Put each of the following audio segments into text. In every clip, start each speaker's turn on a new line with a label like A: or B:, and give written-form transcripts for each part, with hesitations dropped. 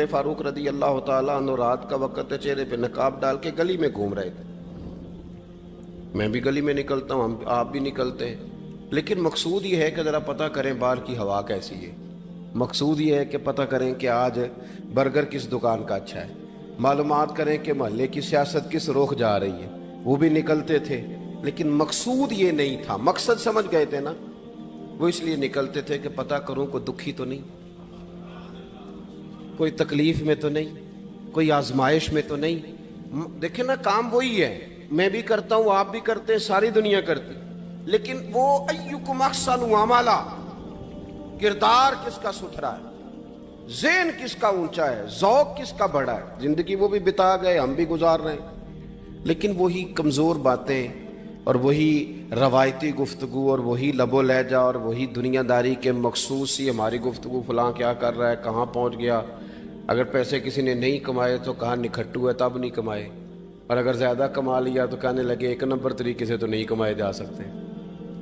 A: فاروق رضی اللہ تعالیٰ عنہ رات کا وقت ہے، چہرے پہ نقاب ڈال کے گلی میں گھوم رہے تھے۔ میں بھی گلی میں نکلتا ہوں، آپ بھی نکلتے ہیں، لیکن مقصود یہ ہے کہ ذرا پتہ کریں باہر کی ہوا کیسی ہے۔ مقصود یہ ہے کہ پتہ کریں کہ آج برگر کس دکان کا اچھا ہے، معلومات کریں کہ محلے کی سیاست کس رخ جا رہی ہے۔ وہ بھی نکلتے تھے، لیکن مقصود یہ نہیں تھا۔ مقصد سمجھ گئے تھے نا، وہ اس لیے نکلتے تھے کہ پتہ کروں کوئی دکھی تو نہیں، کوئی تکلیف میں تو نہیں، کوئی آزمائش میں تو نہیں۔ دیکھیں نا، کام وہی ہے، میں بھی کرتا ہوں، آپ بھی کرتے ہیں، ساری دنیا کرتی، لیکن وہ ایکم احسن عملا، کردار کس کا ستھرا ہے، ذہن کس کا اونچا ہے، ذوق کس کا بڑا ہے۔ زندگی وہ بھی بتا گئے، ہم بھی گزار رہے ہیں، لیکن وہی کمزور باتیں اور وہی روایتی گفتگو اور وہی لب و لہجہ اور وہی دنیا داری کے مخصوص ہی ہماری گفتگو، فلاں کیا کر رہا ہے، کہاں پہنچ گیا۔ اگر پیسے کسی نے نہیں کمائے تو کہاں نکھٹو ہے، تب نہیں کمائے، اور اگر زیادہ کما لیا تو کہنے لگے ایک نمبر طریقے سے تو نہیں کمائے جا سکتے،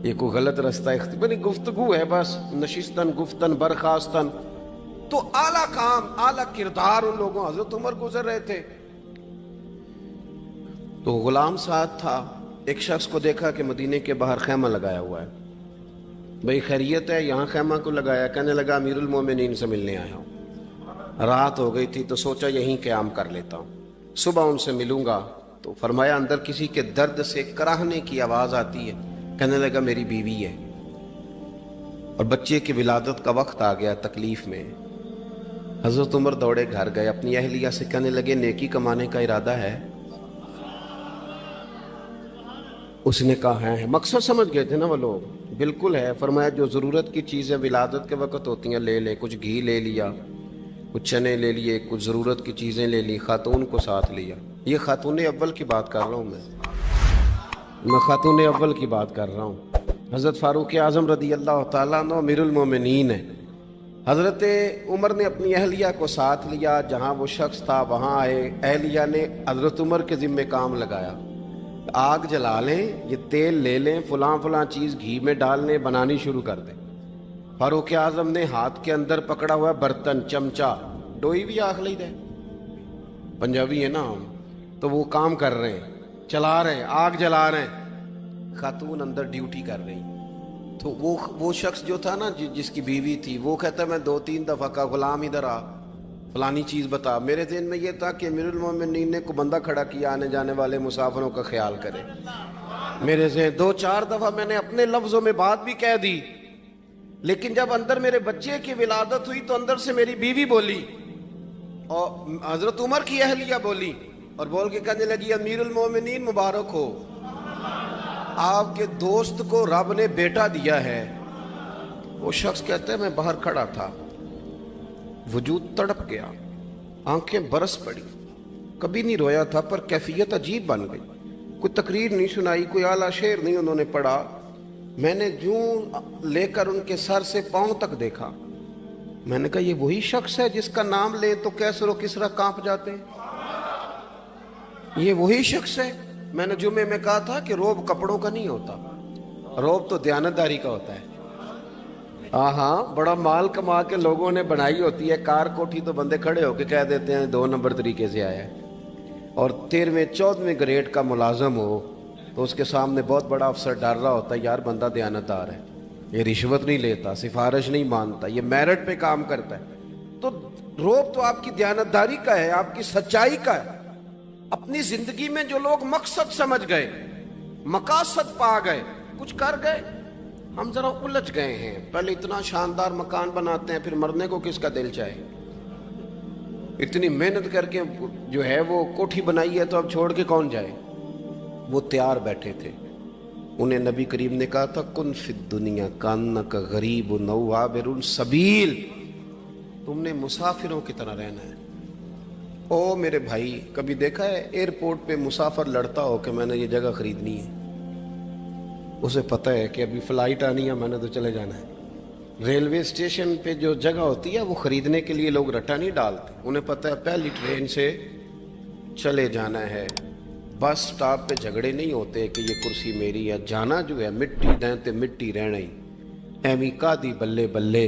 A: یہ کوئی غلط رستہ بڑی گفتگو ہے، بس نشستن گفتن برخاستن۔ تو اعلیٰ کام، اعلیٰ کردار ان لوگوں، حضرت عمر گزر رہے تھے تو غلام ساتھ تھا، ایک شخص کو دیکھا کہ مدینے کے باہر خیمہ لگایا ہوا ہے۔ بھئی خیریت ہے، یہاں خیمہ کو لگایا؟ کہنے لگا امیر المومنین سے ملنے آیا ہوں، رات ہو گئی تھی تو سوچا یہیں قیام کر لیتا ہوں، صبح ان سے ملوں گا۔ تو فرمایا اندر کسی کے درد سے کراہنے کی آواز آتی ہے۔ کہنے لگا میری بیوی ہے اور بچے کی ولادت کا وقت آ گیا، تکلیف میں۔ حضرت عمر دوڑے گھر گئے، اپنی اہلیہ سے کہنے لگے نیکی کمانے کا ارادہ ہے؟ اس نے کہا ہے۔ مقصد سمجھ گئے تھے نا وہ لوگ، بالکل ہے۔ فرمایا جو ضرورت کی چیزیں ولادت کے وقت ہوتی ہیں لے لے، کچھ گھی لے لیا، کچھ چنے لے لیے، کچھ ضرورت کی چیزیں لے لی، خاتون کو ساتھ لیا۔ یہ خاتون اول کی بات کر رہا ہوں، میں خاتون اول کی بات کر رہا ہوں۔ حضرت فاروق اعظم رضی اللہ تعالیٰ عنہ امیر المومنین ہے۔ حضرت عمر نے اپنی اہلیہ کو ساتھ لیا، جہاں وہ شخص تھا وہاں آئے، اہلیہ نے حضرت عمر کے ذمہ کام لگایا، آگ جلا لیں، یہ تیل لے لیں، فلاں فلاں چیز گھی میں ڈال لیں، بنانی شروع کر دیں۔ فاروق اعظم نے ہاتھ کے اندر پکڑا ہوا برتن، چمچہ، ڈوئی بھی آخ لی دے، پنجابی ہے نا ہم، تو وہ کام کر رہے ہیں، چلا رہے ہیں، آگ جلا رہے ہیں، خاتون اندر ڈیوٹی کر رہی۔ تو وہ شخص جو تھا نا، جس کی بیوی تھی، وہ کہتا میں 2-3 دفعہ کا غلام ادھر آ، فلانی چیز بتا۔ میرے ذہن میں یہ تھا کہ امیر المومنین نے کو بندہ کھڑا کیا، آنے جانے والے مسافروں کا خیال کرے۔ میرے ذہن 2-4 دفعہ میں نے اپنے لفظوں میں بات بھی کہہ دی، لیکن جب اندر میرے بچے کی ولادت ہوئی تو اندر سے میری بیوی بولی اور حضرت عمر کی اہلیہ بولی، اور بول کے کہنے لگی امیر المومنین مبارک ہو، آپ کے دوست کو رب نے بیٹا دیا ہے۔ وہ شخص کہتا ہے میں باہر کھڑا تھا، وجود تڑپ گیا، آنکھیں برس پڑی، کبھی نہیں رویا تھا پر کیفیت عجیب بن گئی۔ کوئی تقریر نہیں سنائی، کوئی اعلیٰ شعر نہیں انہوں نے پڑھا، میں نے جوں لے کر ان کے سر سے پاؤں تک دیکھا۔ میں نے کہا یہ وہی شخص ہے جس کا نام لے تو کیسر و کسرا کانپ جاتے ہیں، یہ وہی شخص ہے۔ میں نے جمعے میں کہا تھا کہ روب کپڑوں کا نہیں ہوتا، روب تو دیانتداری کا ہوتا ہے۔ ہاں، بڑا مال کما کے لوگوں نے بنائی ہوتی ہے کار کوٹھی، تو بندے کھڑے ہو کے کہہ دیتے ہیں 2 نمبر طریقے سے آیا ہے، اور 13ویں-14ویں گریڈ کا ملازم ہو تو اس کے سامنے بہت بڑا افسر ڈر رہا ہوتا ہے، یار بندہ دیانتدار ہے، یہ رشوت نہیں لیتا، سفارش نہیں مانتا، یہ میرٹ پہ کام کرتا ہے۔ تو روب تو آپ کی دیانتداری کا ہے، آپ کی سچائی کا ہے۔ اپنی زندگی میں جو لوگ مقصد سمجھ گئے، مقاصد پا گئے، کچھ کر گئے، ہم ذرا الجھ گئے ہیں۔ پہلے اتنا شاندار مکان بناتے ہیں، پھر مرنے کو کس کا دل چاہے؟ اتنی محنت کر کے جو ہے وہ کوٹھی بنائی ہے تو اب چھوڑ کے کون جائے؟ وہ تیار بیٹھے تھے، انہیں نبی کریم نے کہا تھا کن فی الدنیا کانک غریب او عابر السبیل، تم نے مسافروں کی طرح رہنا ہے۔ او میرے بھائی، کبھی دیکھا ہے ایئرپورٹ پہ مسافر لڑتا ہو کہ میں نے یہ جگہ خریدنی ہے؟ اسے پتہ ہے کہ ابھی فلائٹ آنی ہے، میں نے تو چلے جانا ہے۔ ریلوے اسٹیشن پہ جو جگہ ہوتی ہے وہ خریدنے کے لیے لوگ رٹا نہیں ڈالتے، انہیں پتہ ہے پہلی ٹرین سے چلے جانا ہے۔ بس سٹاپ پہ جھگڑے نہیں ہوتے کہ یہ کرسی میری ہے، جانا جو ہے مٹی دیں تے مٹی رہنا ہی، ایویں کا دی بلے بلے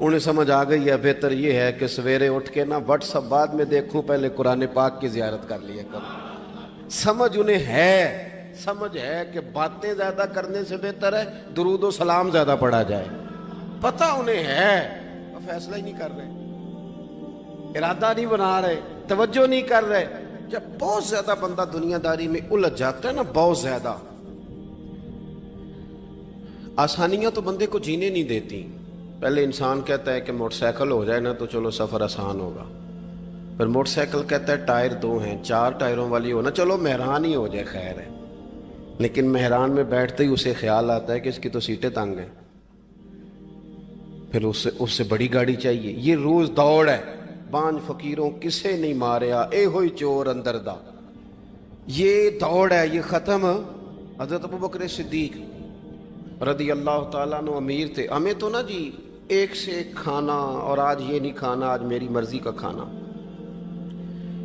A: انہیں سمجھ آ گئی ہے بہتر یہ ہے کہ سویرے اٹھ کے نا واٹس ایپ بعد میں دیکھوں، پہلے قرآن پاک کی زیارت کر لیا کروں۔ سمجھ انہیں ہے، سمجھ ہے کہ باتیں زیادہ کرنے سے بہتر ہے درود و سلام زیادہ پڑھا جائے، پتہ انہیں ہے، فیصلہ ہی نہیں کر رہے، ارادہ نہیں بنا رہے، توجہ نہیں کر رہے۔ جب بہت زیادہ بندہ دنیا داری میں الجھ جاتا ہے نا، بہت زیادہ، آسانیاں تو بندے کو جینے نہیں دیتی۔ پہلے انسان کہتا ہے کہ موٹر سائیکل ہو جائے نا تو چلو سفر آسان ہوگا، پھر موٹر سائیکل کہتا ہے ٹائر 2 ہیں، 4 ٹائروں والی ہو نا چلو مہران ہی ہو جائے خیر ہے، لیکن مہران میں بیٹھتے ہی اسے خیال آتا ہے کہ اس کی تو سیٹیں تنگ ہیں، پھر اس سے بڑی گاڑی چاہیے۔ یہ روز دوڑ ہے، بانج فقیروں کسے نہیں ماریا اے ہوئی چور اندر دا، یہ دوڑ ہے، یہ ختم۔ حضرت ابوبکر صدیق رضی اللہ تعالیٰ عنہ امیر تھے، ہمیں تو نا جی ایک سے ایک کھانا، اور آج یہ نہیں کھانا، آج میری مرضی کا کھانا،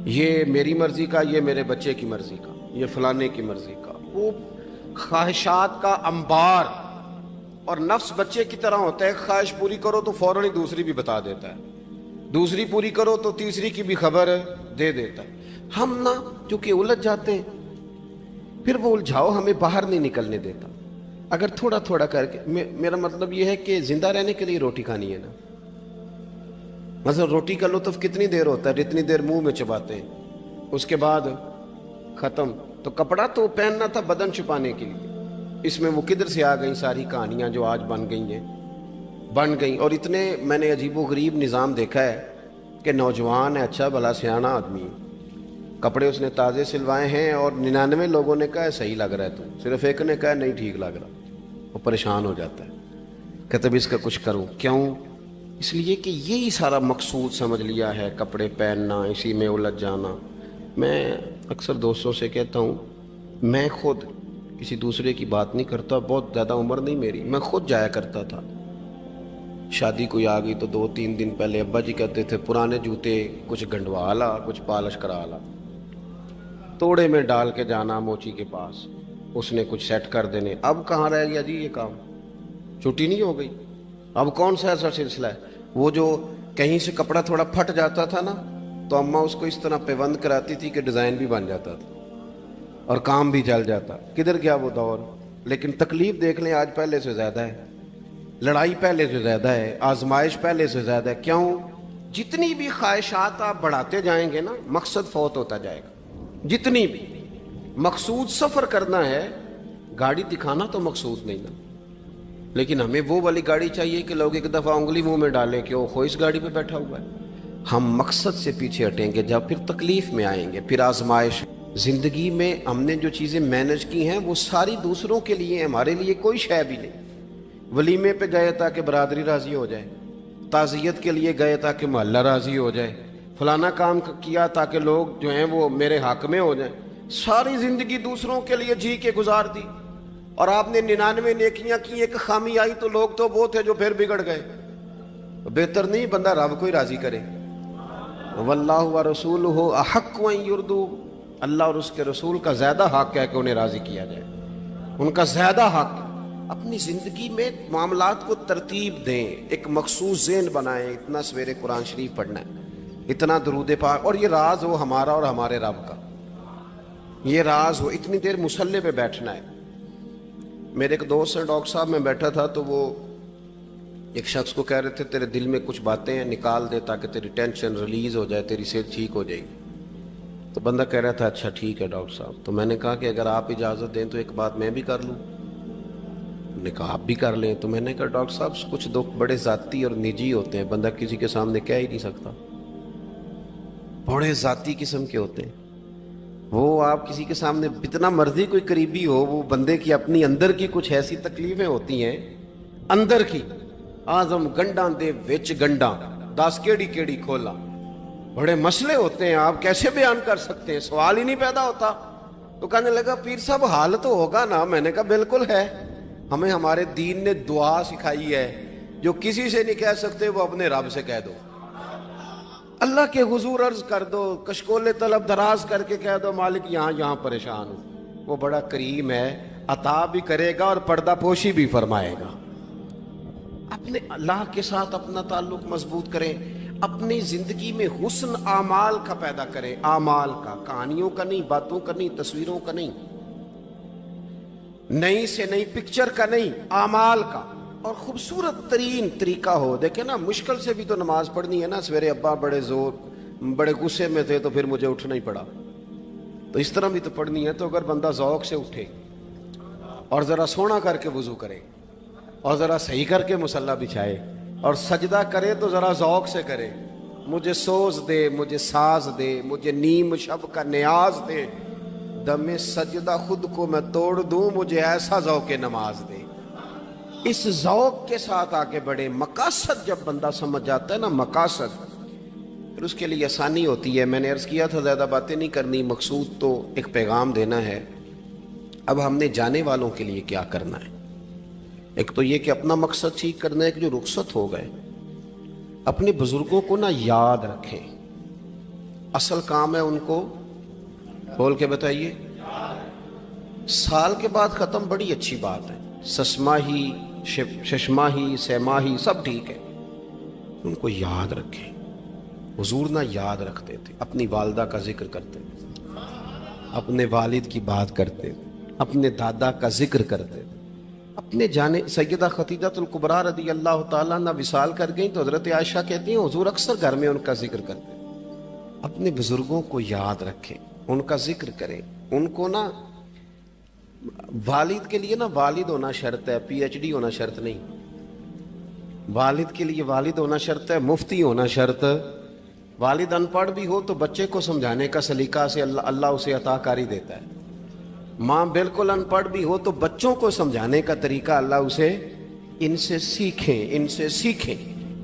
A: یہ میری مرضی کا، یہ میرے بچے کی مرضی کا، یہ فلانے کی مرضی کا، وہ خواہشات کا انبار۔ اور نفس بچے کی طرح ہوتا ہے، خواہش پوری کرو تو فوراً ہی دوسری بھی بتا دیتا ہے، دوسری پوری کرو تو تیسری کی بھی خبر دے دیتا ہے۔ ہم نا جو کہ الجھ جاتے ہیں، پھر وہ الجھاؤ ہمیں باہر نہیں نکلنے دیتا۔ اگر تھوڑا تھوڑا کر کے، میرا مطلب یہ ہے کہ زندہ رہنے کے لیے روٹی کھانی ہے نا، مثلا روٹی کا لطف کتنی دیر ہوتا ہے، جتنی دیر منہ میں چباتے ہیں، اس کے بعد ختم۔ تو کپڑا تو پہننا تھا بدن چھپانے کے لیے، اس میں وہ کدھر سے آ گئیں ساری کہانیاں جو آج بن گئیں۔ اور اتنے میں نے عجیب و غریب نظام دیکھا ہے کہ نوجوان ہے، اچھا بھلا سیاںا آدمی، کپڑے اس نے تازے سلوائے ہیں، اور 99 لوگوں نے کہا ہے صحیح لگ رہا ہے، تو صرف ایک نے کہا نہیں ٹھیک لگ رہا، وہ پریشان ہو جاتا ہے، کہتے اب اس کا کچھ کروں۔ کیوں؟ اس لیے کہ یہی سارا مقصود سمجھ لیا ہے، کپڑے پہننا، اسی میں الجھ جانا۔ میں اکثر دوستوں سے کہتا ہوں، میں خود کسی دوسرے کی بات نہیں کرتا، بہت زیادہ عمر نہیں میری، میں خود جایا کرتا تھا، شادی کوئی آ گئی تو 2-3 دن پہلے ابا جی کہتے تھے پرانے جوتے کچھ گنڈوا لا، کچھ پالش کرا لا، توڑے میں ڈال کے جانا موچی کے پاس، اس نے کچھ سیٹ کر دینے۔ اب کہاں رہ گیا جی یہ کام، چھٹی نہیں ہو گئی، اب کون سا ایسا سلسلہ ہے؟ وہ جو کہیں سے کپڑا تھوڑا پھٹ جاتا تھا نا، تو اماں اس کو اس طرح پیوند کراتی تھی کہ ڈیزائن بھی بن جاتا تھا اور کام بھی چل جاتا۔ کدھر گیا وہ دور؟ لیکن تکلیف دیکھ لیں آج پہلے سے زیادہ ہے، لڑائی پہلے سے زیادہ ہے، آزمائش پہلے سے زیادہ ہے۔ کیوں؟ جتنی بھی خواہشات آپ بڑھاتے جائیں گے نا، مقصد فوت ہوتا جائے گا۔ جتنی بھی مقصود سفر کرنا ہے، گاڑی دکھانا تو مقصود نہیں نا، لیکن ہمیں وہ والی گاڑی چاہیے کہ لوگ ایک دفعہ انگلی منہ میں ڈالیں کہ وہ خو اس گاڑی پہ بیٹھا ہوا ہے۔ ہم مقصد سے پیچھے ہٹیں گے جب پھر تکلیف میں آئیں گے، پھر آزمائش۔ زندگی میں ہم نے جو چیزیں مینج کی ہیں وہ ساری دوسروں کے لیے ہیں، ہمارے لیے کوئی شے بھی نہیں۔ ولیمے پہ گئے تاکہ برادری راضی ہو جائے، تعزیت کے لیے گئے تاکہ محلہ راضی ہو جائے، فلانا کام کیا تاکہ لوگ جو ہیں وہ میرے حق میں ہو جائیں۔ ساری زندگی دوسروں کے لیے جی کے گزار دی، اور آپ نے 99 نیکیاں کی، ایک خامی آئی تو لوگ تو وہ تھے جو پھر بگڑ گئے۔ بہتر نہیں بندہ رب کو ہی راضی کرے۔ واللہ ورسولہ احق ان یرضوا، اللہ اور اس کے رسول کا زیادہ حق ہے کہ انہیں راضی کیا جائے، ان کا زیادہ حق۔ اپنی زندگی میں معاملات کو ترتیب دیں، ایک مخصوص ذہن بنائیں، اتنا سویرے قرآن شریف پڑھنا ہے، اتنا درود پاک، اور یہ راز ہو ہمارا اور ہمارے رب کا، یہ راز ہو، اتنی دیر مصلی پہ بیٹھنا ہے۔ میرے ایک دوست ہیں ڈاکٹر صاحب، میں بیٹھا تھا تو وہ ایک شخص کو کہہ رہے تھے تیرے دل میں کچھ باتیں ہیں نکال دے تاکہ تیری ٹینشن ریلیز ہو جائے، تیری صحت ٹھیک ہو جائے گی۔ تو بندہ کہہ رہا تھا اچھا ٹھیک ہے ڈاکٹر صاحب۔ تو میں نے کہا کہ اگر آپ اجازت دیں تو ایک بات میں بھی کر لوں؟ نے کہا آپ بھی کر لیں۔ تو میں نے کہا ڈاکٹر صاحب کچھ دکھ بڑے ذاتی اور نجی ہوتے ہیں، بندہ کسی کے سامنے کہہ ہی نہیں سکتا، بڑے ذاتی قسم کے ہوتے ہیں، وہ آپ کسی کے سامنے جتنا مرضی کوئی قریبی ہو، وہ بندے کی اپنی اندر کی کچھ ایسی تکلیفیں ہوتی ہیں اندر کی، آزم گنڈاں دے وچ گنڈاں 10 کیڑی کھولا، بڑے مسئلے ہوتے ہیں، آپ کیسے بیان کر سکتے ہیں، سوال ہی نہیں پیدا ہوتا۔ تو کہنے لگا پیر صاحب حال تو ہوگا نا؟ میں نے کہا بالکل ہے، ہمیں ہمارے دین نے دعا سکھائی ہے، جو کسی سے نہیں کہہ سکتے وہ اپنے رب سے کہہ دو، اللہ کے حضور عرض کر دو، کشکول طلب دراز کر کے کہہ دو مالک یہاں پریشان ہوں، وہ بڑا کریم ہے، عطا بھی کرے گا اور پردہ پوشی بھی فرمائے گا۔ اپنے اللہ کے ساتھ اپنا تعلق مضبوط کریں، اپنی زندگی میں حسن اعمال کا پیدا کریں، اعمال کا، کہانیوں کا نہیں، باتوں کا نہیں، تصویروں کا نہیں، نئی سے نئی پکچر کا نہیں، اعمال کا، اور خوبصورت ترین طریقہ ہو۔ دیکھیں نا، مشکل سے بھی تو نماز پڑھنی ہے نا۔ سویرے ابا بڑے غصے میں تھے تو پھر مجھے اٹھنا ہی پڑا، تو اس طرح بھی تو پڑھنی ہے۔ تو اگر بندہ ذوق سے اٹھے اور ذرا سونا کر کے وضو کرے اور ذرا صحیح کر کے مصلی بچھائے اور سجدہ کرے تو ذرا ذوق سے کرے، مجھے سوز دے، مجھے ساز دے، مجھے نیم شب کا نیاز دے، دم سجدہ خود کو میں توڑ دوں، مجھے ایسا ذوق نماز دے۔ اس ذوق کے ساتھ آگے بڑھے۔ مقاصد جب بندہ سمجھ جاتا ہے نا، مقاصد، پھر اس کے لیے آسانی ہوتی ہے۔ میں نے عرض کیا تھا زیادہ باتیں نہیں کرنی، مقصود تو ایک پیغام دینا ہے۔ اب ہم نے جانے والوں کے لیے کیا کرنا ہے؟ ایک تو یہ کہ اپنا مقصد ٹھیک کرنا ہے کہ جو رخصت ہو گئے، اپنے بزرگوں کو نا یاد رکھیں۔ اصل کام ہے ان کو بول کے بتائیے۔ سال کے بعد ختم، بڑی اچھی بات ہے، سسماہی، ششماہی، سیماہی سب ٹھیک ہے، ان کو یاد رکھیں۔ حضور نہ یاد رکھتے تھے، اپنی والدہ کا ذکر کرتے تھے، اپنے والد کی بات کرتے تھے، اپنے دادا کا ذکر کرتے تھے، اپنے جانے۔ سیدہ خدیجہ الکبریٰ رضی اللہ تعالیٰ عنہ وصال کر گئیں تو حضرت عائشہ کہتی ہیں حضور اکثر گھر میں ان کا ذکر کرتے ہیں۔ اپنے بزرگوں کو یاد رکھیں، ان کا ذکر کریں، ان کو نا، والد کے لیے نا والد ہونا شرط ہے، پی ایچ ڈی ہونا شرط نہیں۔ والد کے لیے والد ہونا شرط ہے، مفتی ہونا شرط۔ والد ان پڑھ بھی ہو تو بچے کو سمجھانے کا سلیقہ سے اللہ اسے عطا کاری دیتا ہے۔ ماں بالکل ان پڑھ بھی ہو تو بچوں کو سمجھانے کا طریقہ اللہ اسے، ان سے سیکھیں، ان سے سیکھیں۔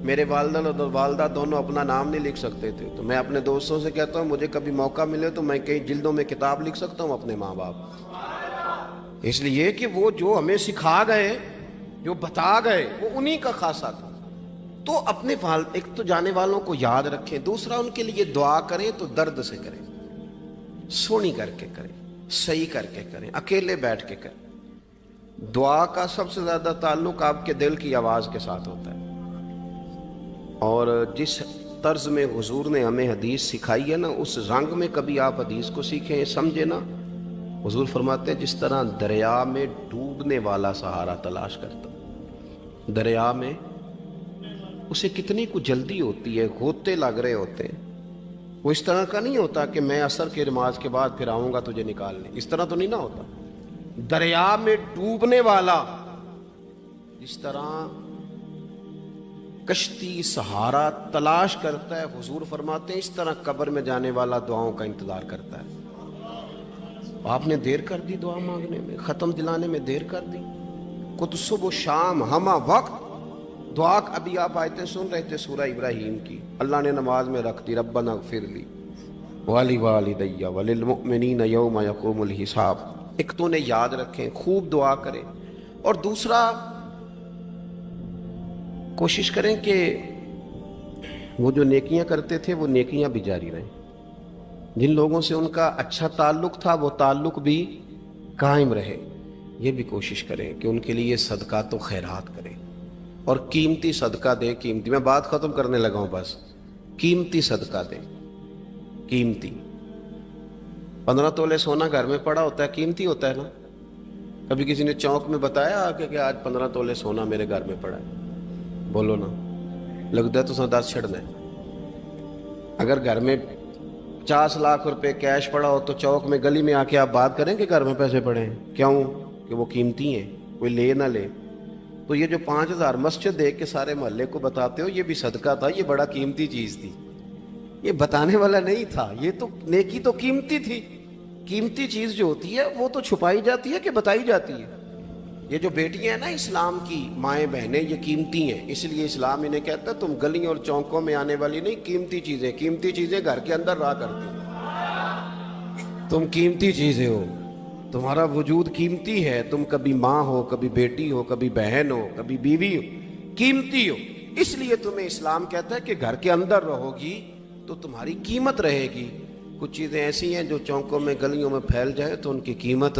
A: میرے والدہ اور والدہ دونوں اپنا نام نہیں لکھ سکتے تھے، تو میں اپنے دوستوں سے کہتا ہوں مجھے کبھی موقع ملے تو میں کئی جلدوں میں کتاب لکھ سکتا ہوں اپنے ماں باپ، اس لیے کہ وہ جو ہمیں سکھا گئے، جو بتا گئے، وہ انہی کا خاصہ تھا۔ تو اپنے ایک تو جانے والوں کو یاد رکھیں، دوسرا ان کے لیے دعا کریں تو درد سے کریں، سونی کر کے کریں، صحیح کر کے کریں، اکیلے بیٹھ کے کریں۔ دعا کا سب سے زیادہ تعلق آپ کے دل کی آواز کے ساتھ ہوتا ہے، اور جس طرز میں حضور نے ہمیں حدیث سکھائی ہے نا، اس رنگ میں کبھی آپ حدیث کو سیکھیں، سمجھے نا۔ حضور فرماتے ہیں جس طرح دریا میں ڈوبنے والا سہارا تلاش کرتا، دریا میں اسے کتنی کو جلدی ہوتی ہے، غوطے لگ رہے ہوتے ہیں، وہ اس طرح کا نہیں ہوتا کہ میں عصر کی نماز کے بعد پھر آؤں گا تجھے نکالنے، اس طرح تو نہیں نہ ہوتا۔ دریا میں ڈوبنے والا جس طرح کشتی سہارا تلاش کرتا ہے، حضور فرماتے ہیں اس طرح قبر میں جانے والا دعاؤں کا انتظار کرتا ہے۔ آپ نے دیر کر دی دعا مانگنے میں، ختم دلانے میں دیر کر دی۔ کت صبح و شام ہمہ وقت دعا، ابھی آپ آیتیں سن رہے تھے سورہ ابراہیم کی، اللہ نے نماز میں رکھ دی، ربنا اغفر لی وَلِوَالِدَيَّ وَلِلْمُؤْمِنِينَ يَوْمَ يَقُومُ الْحِسَابُ۔ ایک تو انہیں یاد رکھیں، خوب دعا کریں، اور دوسرا کوشش کریں کہ وہ جو نیکیاں کرتے تھے وہ نیکیاں بھی جاری رہیں، جن لوگوں سے ان کا اچھا تعلق تھا وہ تعلق بھی قائم رہے۔ یہ بھی کوشش کریں کہ ان کے لیے صدقات و خیرات کریں، اور قیمتی صدقہ دیں۔ قیمتی، میں بات ختم کرنے لگا ہوں، بس قیمتی صدقہ دیں، قیمتی۔ 15 تولے سونا گھر میں پڑا ہوتا ہے، قیمتی ہوتا ہے نا۔ کبھی کسی نے چوک میں بتایا کہ آج 15 تولے سونا میرے گھر میں پڑا ہے؟ بولو نا، لگتا ہے تو 10 چھڑنا ہے۔ اگر گھر میں 50 لاکھ روپے کیش پڑا ہو تو چوک میں گلی میں آ کے آپ بات کریں کہ گھر میں پیسے پڑے ہیں؟ کیوں؟ کہ وہ قیمتی ہیں، کوئی لے نہ لے۔ تو یہ جو 5000 مسجد دیکھ کے سارے محلے کو بتاتے ہو، یہ بھی صدقہ تھا، یہ بڑا قیمتی چیز تھی، یہ بتانے والا نہیں تھا، یہ تو نیکی تو قیمتی تھی۔ قیمتی چیز جو ہوتی ہے وہ تو چھپائی جاتی ہے کہ بتائی جاتی ہے؟ یہ جو بیٹیاں ہیں نا اسلام کی، مائیں بہنیں، یہ قیمتی ہیں، اس لیے اسلام انہیں کہتا ہے تم گلیوں اور چوکوں میں آنے والی نہیں، قیمتی چیزیں، قیمتی چیزیں گھر کے اندر رہا کرتی، تم قیمتی چیزیں ہو، تمہارا وجود قیمتی ہے، تم کبھی ماں ہو، کبھی بیٹی ہو، کبھی بہن ہو، کبھی بیوی ہو، قیمتی ہو۔ اس لیے تمہیں اسلام کہتا ہے کہ گھر کے اندر رہو گی تو تمہاری قیمت رہے گی۔ کچھ چیزیں ایسی ہیں جو چوکوں میں گلیوں میں پھیل جائے تو ان کی قیمت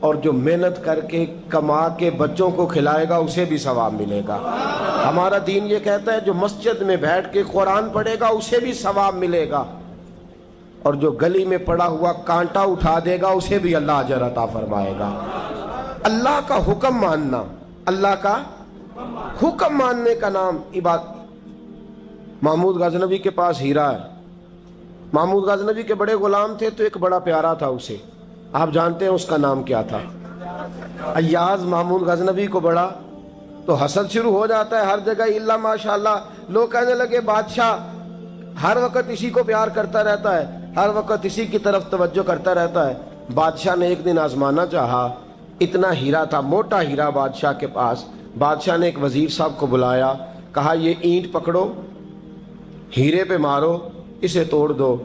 A: اور جو محنت کر کے کما کے بچوں کو کھلائے گا اسے بھی ثواب ملے گا۔ ہمارا دین یہ کہتا ہے جو مسجد میں بیٹھ کے قرآن پڑھے گا اسے بھی ثواب ملے گا، اور جو گلی میں پڑا ہوا کانٹا اٹھا دے گا اسے بھی اللہ اجر عطا فرمائے گا۔ اللہ کا حکم ماننا، اللہ کا حکم ماننے کا نام عبادت۔ محمود غزنوی کے پاس ہیرا ہے، محمود غزنوی کے بڑے غلام تھے تو ایک بڑا پیارا تھا اسے، آپ جانتے ہیں اس کا نام کیا تھا؟ ایاز محمود غزنوی کو بڑا تو حسد شروع ہو جاتا ہے ہر جگہ، الا ماشاءاللہ لوگ کہنے لگے بادشاہ ہر وقت اسی کو پیار کرتا رہتا ہے، ہر وقت اسی کی طرف توجہ کرتا رہتا ہے۔ بادشاہ نے ایک دن آزمانا چاہا، اتنا ہیرا تھا، موٹا ہیرا بادشاہ کے پاس۔ بادشاہ نے ایک وزیر صاحب کو بلایا، کہا یہ اینٹ پکڑو، ہیرے پہ مارو، اسے توڑ دو۔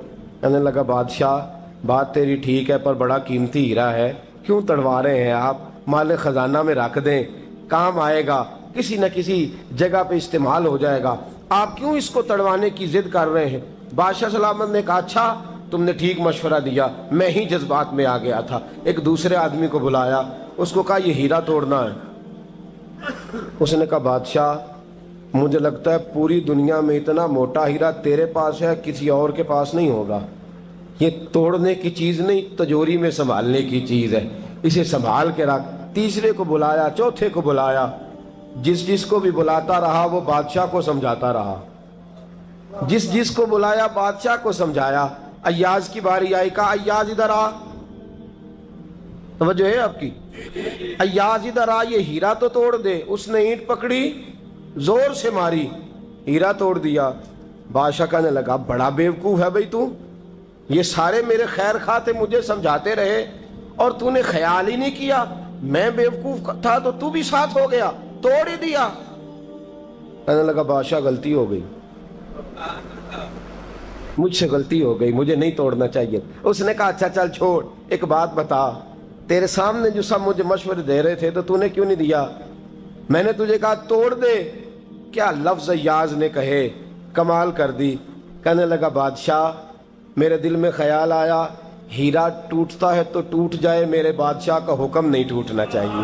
A: کہنے لگا بادشاہ بات تیری ٹھیک ہے پر بڑا قیمتی ہیرا ہے، کیوں تڑوا رہے ہیں آپ؟ مال خزانہ میں رکھ دیں، کام آئے گا، کسی نہ کسی جگہ پہ استعمال ہو جائے گا، آپ کیوں اس کو تڑوانے کی ضد کر رہے ہیں؟ بادشاہ سلامت نے کہا اچھا تم نے ٹھیک مشورہ دیا، میں ہی جذبات میں آ گیا تھا۔ ایک دوسرے آدمی کو بلایا، اس کو کہا یہ ہیرا توڑنا ہے۔ اس نے کہا بادشاہ مجھے لگتا ہے پوری دنیا میں اتنا موٹا ہیرا تیرے پاس ہے، کسی اور کے پاس نہیں ہوگا، یہ توڑنے کی چیز نہیں تجوری میں سنبھالنے کی چیز ہے، اسے سنبھال کے رکھ۔ تیسرے کو بلایا، چوتھے کو بلایا، جس کو بھی بلاتا رہا وہ بادشاہ کو سمجھاتا رہا، جس کو بلایا بادشاہ کو سمجھایا۔ ایاز کی باری آئی، کہا ایاز ادھر آ، توجہ ہے آپ کی؟ ایاز ادھر آ، یہ ہیرا تو توڑ دے۔ اس نے اینٹ پکڑی، زور سے ماری، ہیرا توڑ دیا۔ بادشاہ کہنے لگا بڑا بیوقوف ہے بھئی تو، یہ سارے میرے خیر خواہ تھے، مجھے سمجھاتے رہے اور تو نے خیال ہی نہیں کیا، میں بیوقوف تھا تو تو بھی ساتھ ہو گیا، توڑ ہی دیا۔ کہنے لگا بادشاہ غلطی ہو گئی، مجھ سے غلطی ہو گئی، مجھے نہیں توڑنا چاہیے۔ اس نے کہا اچھا چل چھوڑ، ایک بات بتا، تیرے سامنے جو سب مجھے مشورے دے رہے تھے تو نے کیوں نہیں دیا؟ میں نے تجھے کہا توڑ دے، کیا لفظ ایاز نے کہے، کمال کر دی۔ کہنے لگا بادشاہ میرے دل میں خیال آیا ہیرا ٹوٹتا ہے تو ٹوٹ جائے، میرے بادشاہ کا حکم نہیں ٹوٹنا چاہیے،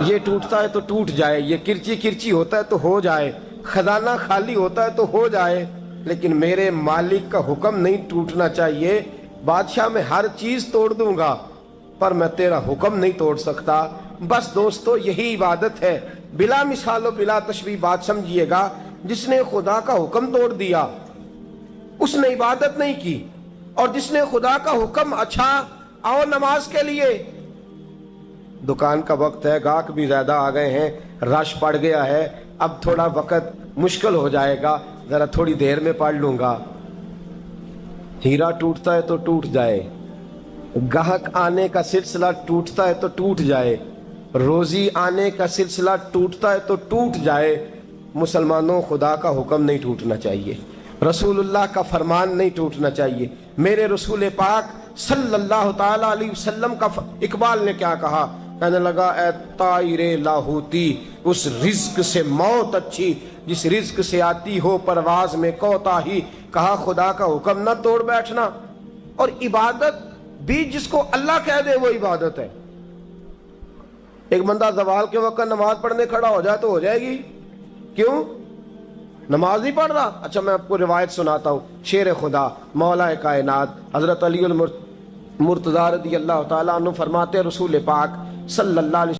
A: یہ ٹوٹتا ہے تو ٹوٹ جائے، یہ کرچی کرچی ہوتا ہے تو ہو جائے، خزانہ خالی ہوتا ہے تو ہو جائے، لیکن میرے مالک کا حکم نہیں ٹوٹنا چاہیے۔ بادشاہ میں ہر چیز توڑ دوں گا پر میں تیرا حکم نہیں توڑ سکتا۔ بس دوستو یہی عبادت ہے، بلا مثال و بلا تشبیہ بات سمجھیے گا۔ جس نے خدا کا حکم توڑ دیا اس نے عبادت نہیں کی، اور جس نے خدا کا حکم اچھا آؤ نماز کے لیے، دکان کا وقت ہے، گاہک بھی زیادہ آ گئے ہیں، رش پڑ گیا ہے، اب تھوڑا وقت مشکل ہو جائے گا، ذرا تھوڑی دیر میں پڑھ لوں گا۔ ہیرا ٹوٹتا ہے تو ٹوٹ جائے، گاہک آنے کا سلسلہ ٹوٹتا ہے تو ٹوٹ جائے، روزی آنے کا سلسلہ ٹوٹتا ہے تو ٹوٹ جائے، مسلمانوں خدا کا حکم نہیں ٹوٹنا چاہیے، رسول اللہ کا فرمان نہیں ٹوٹنا چاہیے۔ میرے رسول پاک صلی اللہ تعالی علیہ وسلم کا اقبال نے کیا کہا؟ کہنے لگا اے طائر لاہوتی، اس رزق سے موت اچھی جس رزق سے آتی ہو پرواز میں کوتاہی۔ کہا خدا کا حکم نہ توڑ بیٹھنا، اور عبادت بھی جس کو اللہ کہہ دے وہ عبادت ہے۔ ایک بندہ زوال کے وقت نماز پڑھنے کھڑا ہو جائے تو ہو جائے گی، کیوں؟ نماز نہیں پڑھ رہا؟ اچھا میں آپ کو روایت سناتا ہوں، شیر خدا مولا کائنات حضرت علی المرتضی رضی اللہ تعالیٰ عنہ فرماتے رسول پاک صلی اللہ علیہ